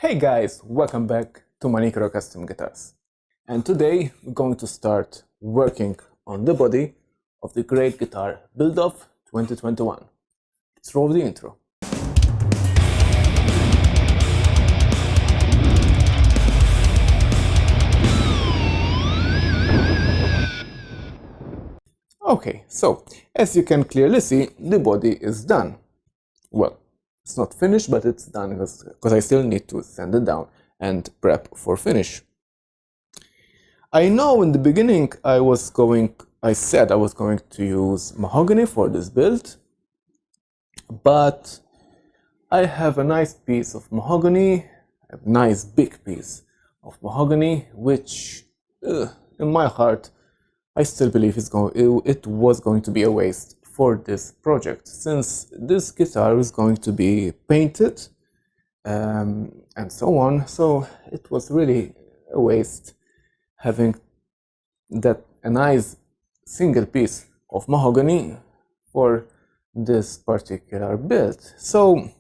Hey guys, welcome back to Manicro Custom Guitars. And today we're going to start working on the body of the great guitar build-off 2021. Let's roll the intro. Okay, so as you can clearly see, the body is done. Well, it's not finished, but it's done because I still need to sand it down and prep for finish. I know in the beginning I said I was going to use mahogany for this build, but I have a nice piece of mahogany, a nice big piece of mahogany, which in my heart I still believe it was going to be a waste for this project, since this guitar is going to be painted and so on, so it was really a waste having a nice single piece of mahogany for this particular build. So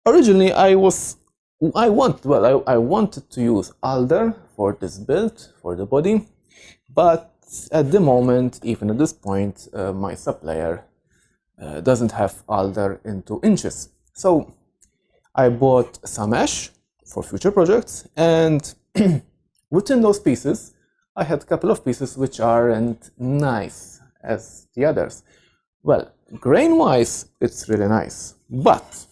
originally I wanted to use alder for this build, for the body, but at the moment, even at this point, my supplier doesn't have alder into inches. So I bought some ash for future projects, and within those pieces I had a couple of pieces which aren't nice as the others. Well, grain wise it's really nice, but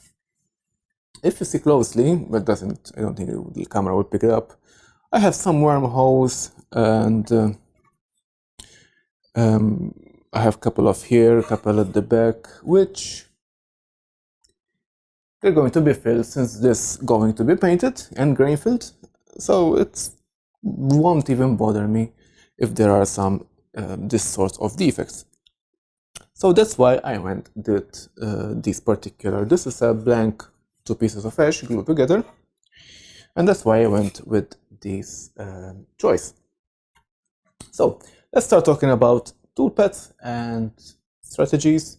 if you see closely, but I don't think the camera would pick it up, I have some wormholes, and I have a couple of here, a couple at the back, which they're going to be filled, since this is going to be painted and grain filled, so it won't even bother me if there are some this sort of defects. So that's why I went with this is a blank 2 pieces of ash glued together, and that's why I went with this choice. So let's start talking about toolpaths and strategies.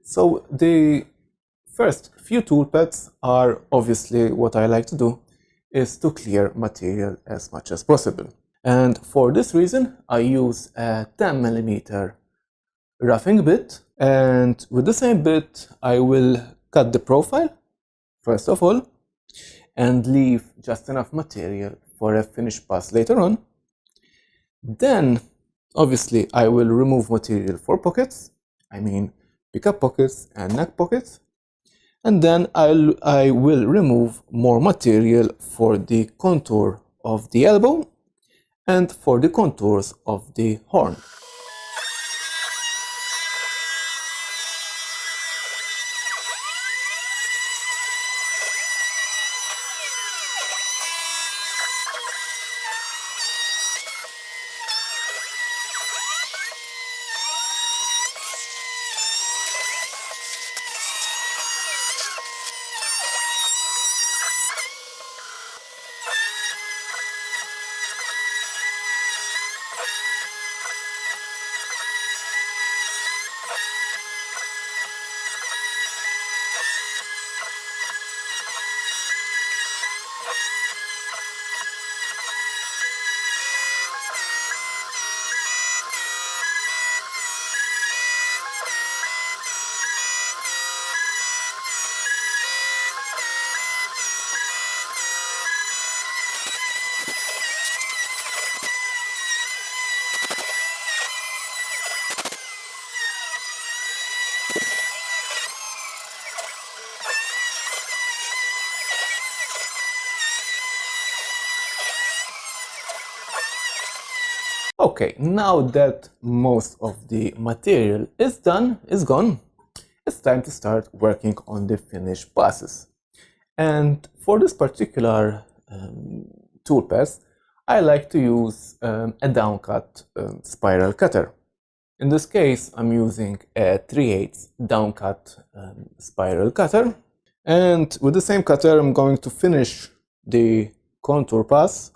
So the first few toolpaths are obviously what I like to do is to clear material as much as possible. And for this reason, I use a 10mm roughing bit, and with the same bit I will cut the profile first of all and leave just enough material for a finished pass later on. Then obviously I will remove material for pockets, I mean pickup pockets and neck pockets, and then I will remove more material for the contour of the elbow and for the contours of the horn. Okay, now that most of the material is gone, it's time to start working on the finished passes. And for this particular toolpath, I like to use a downcut spiral cutter. In this case, I'm using a 3/8 downcut spiral cutter. And with the same cutter, I'm going to finish the contour pass,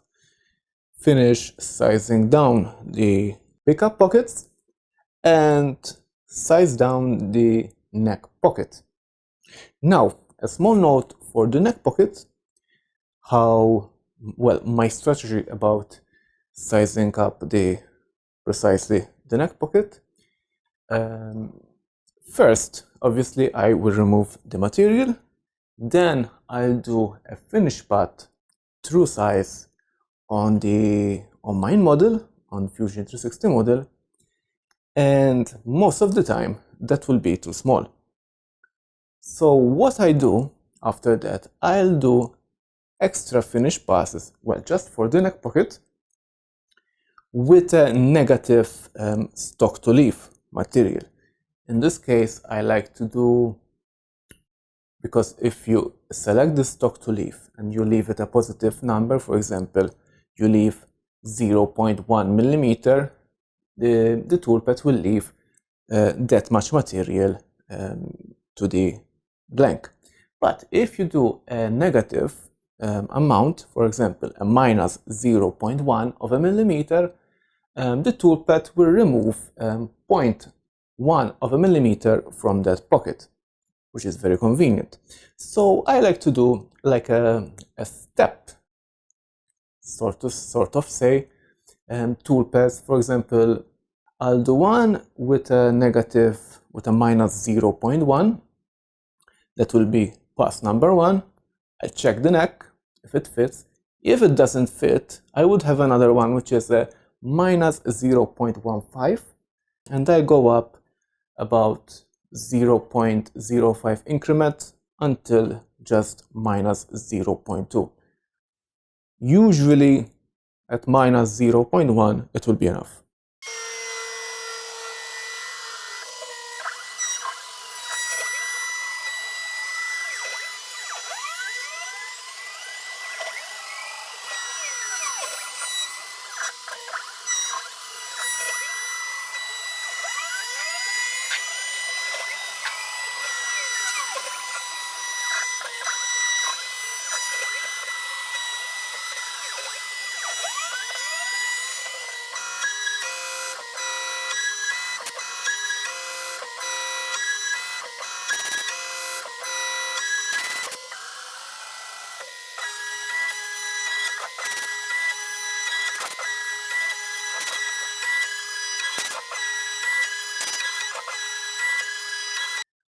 finish sizing down the pickup pockets, and size down the neck pocket. Now, a small note for the neck pocket: how, well, my strategy about sizing up precisely the neck pocket. First, obviously, I will remove the material. Then I'll do a finish path true size on my model, on Fusion 360 model, and most of the time that will be too small. So what I do after that, I'll do extra finish passes, well, just for the neck pocket, with a negative stock to leaf material. In this case, I like to do, because if you select the stock to leaf and you leave it a positive number, for example, you leave 0.1 millimeter, the toolpath will leave that much material to the blank. But if you do a negative amount, for example, a minus 0.1 of a millimeter, the toolpath will remove 0.1 of a millimeter from that pocket, which is very convenient. So I like to do like a step, sort of say, toolpath. For example, I'll do one with a minus 0.1. That will be pass number 1. I check the neck if it fits. If it doesn't fit, I would have another one which is a minus 0.15, and I go up about 0.05 increment until just minus 0.2. Usually at minus 0.1 it will be enough.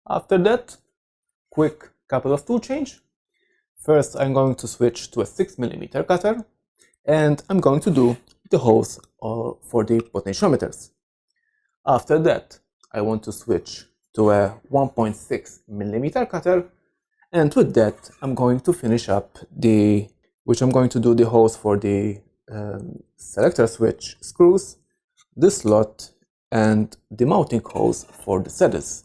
After that, quick couple of tool change. First, I'm going to switch to a 6mm cutter, and I'm going to do the holes for the potentiometers. After that, I want to switch to a 1.6mm cutter, and with that, I'm going to finish up the holes for the selector switch screws, the slot, and the mounting holes for the saddles.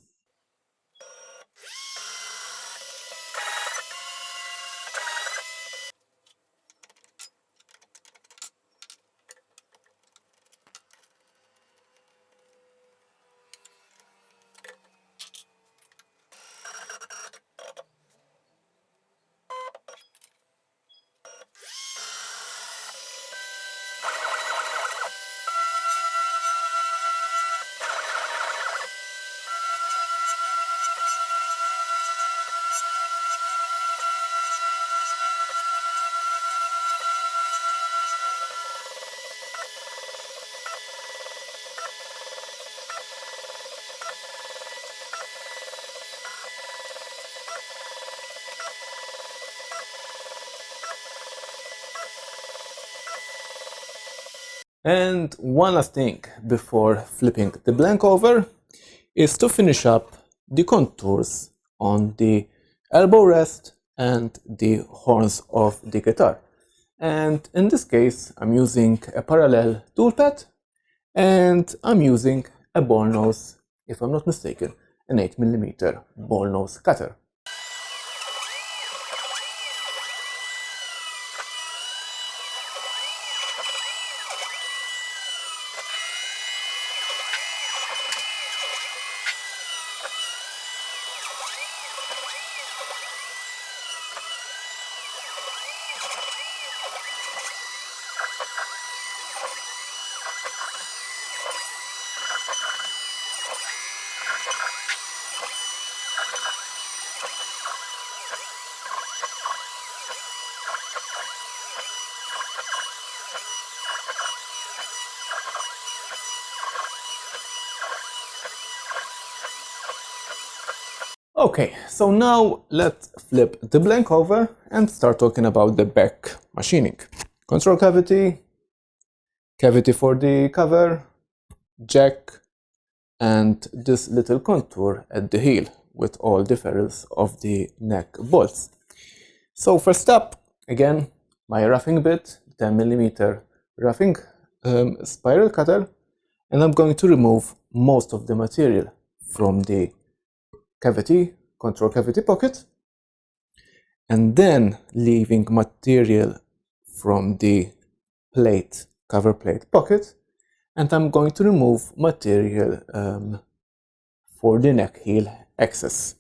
And one last thing before flipping the blank over is to finish up the contours on the elbow rest and the horns of the guitar. And in this case, I'm using a parallel toolpath, and I'm using a ball nose, if I'm not mistaken, an 8mm ball nose cutter. Okay, so now let's flip the blank over and start talking about the back machining. Control cavity, cavity for the cover, jack, and this little contour at the heel with all the ferrules of the neck bolts. So first up, again, my roughing bit, 10mm roughing spiral cutter, and I'm going to remove most of the material from the cavity, control cavity pocket, and then leaving material from the plate, cover plate pocket, and I'm going to remove material for the neck heel excess.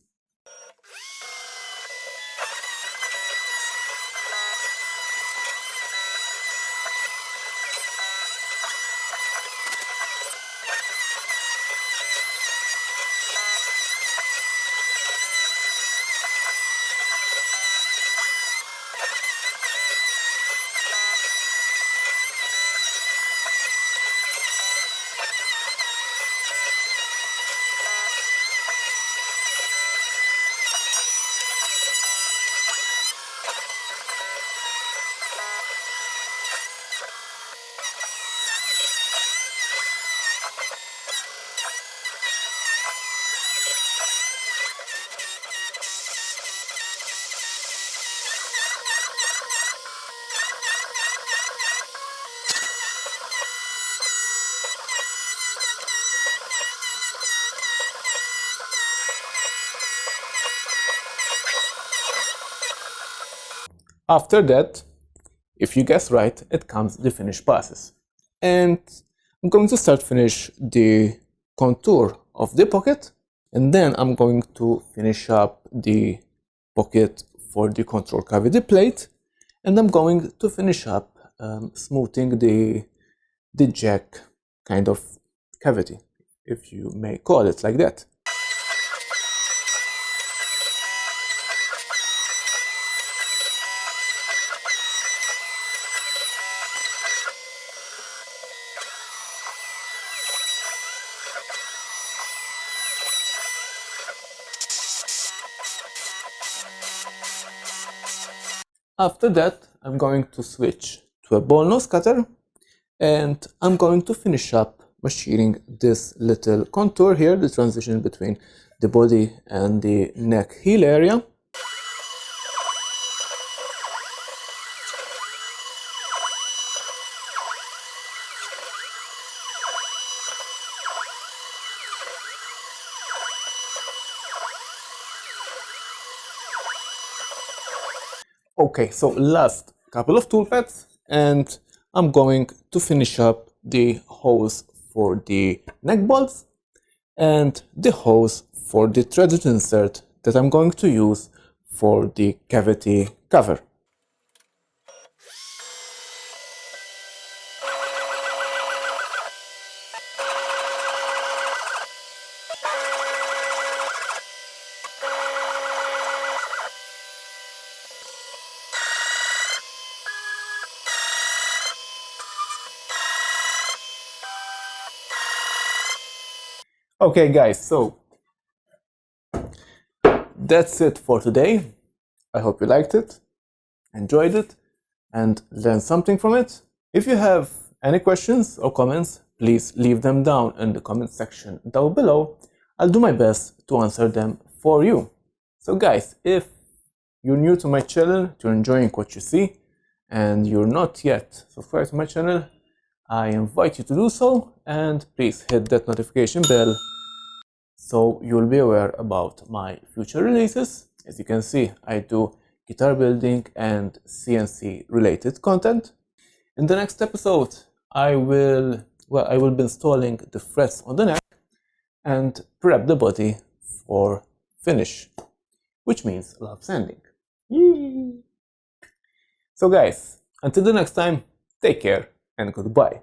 After that, if you guess right, it comes the finish passes. And I'm going to start finish the contour of the pocket, and then I'm going to finish up the pocket for the control cavity plate, and I'm going to finish up smoothing the jack kind of cavity, if you may call it like that. After that, I'm going to switch to a ball nose cutter, and I'm going to finish up machining this little contour here, the transition between the body and the neck heel area. Okay, so last couple of tool pads, and I'm going to finish up the hose for the neck bolts and the hose for the threaded insert that I'm going to use for the cavity cover. Okay guys, so that's it for today. I hope you liked it, enjoyed it, and learned something from it. If you have any questions or comments, please leave them down in the comment section down below. I'll do my best to answer them for you. So guys, if you're new to my channel, you're enjoying what you see, and you're not yet subscribed to my channel, I invite you to do so, and please hit that notification bell so you'll be aware about my future releases. As you can see, I do guitar building and CNC related content. In the next episode, I will be installing the frets on the neck and prep the body for finish, which means love sanding. Yee! So guys, until the next time, take care and goodbye.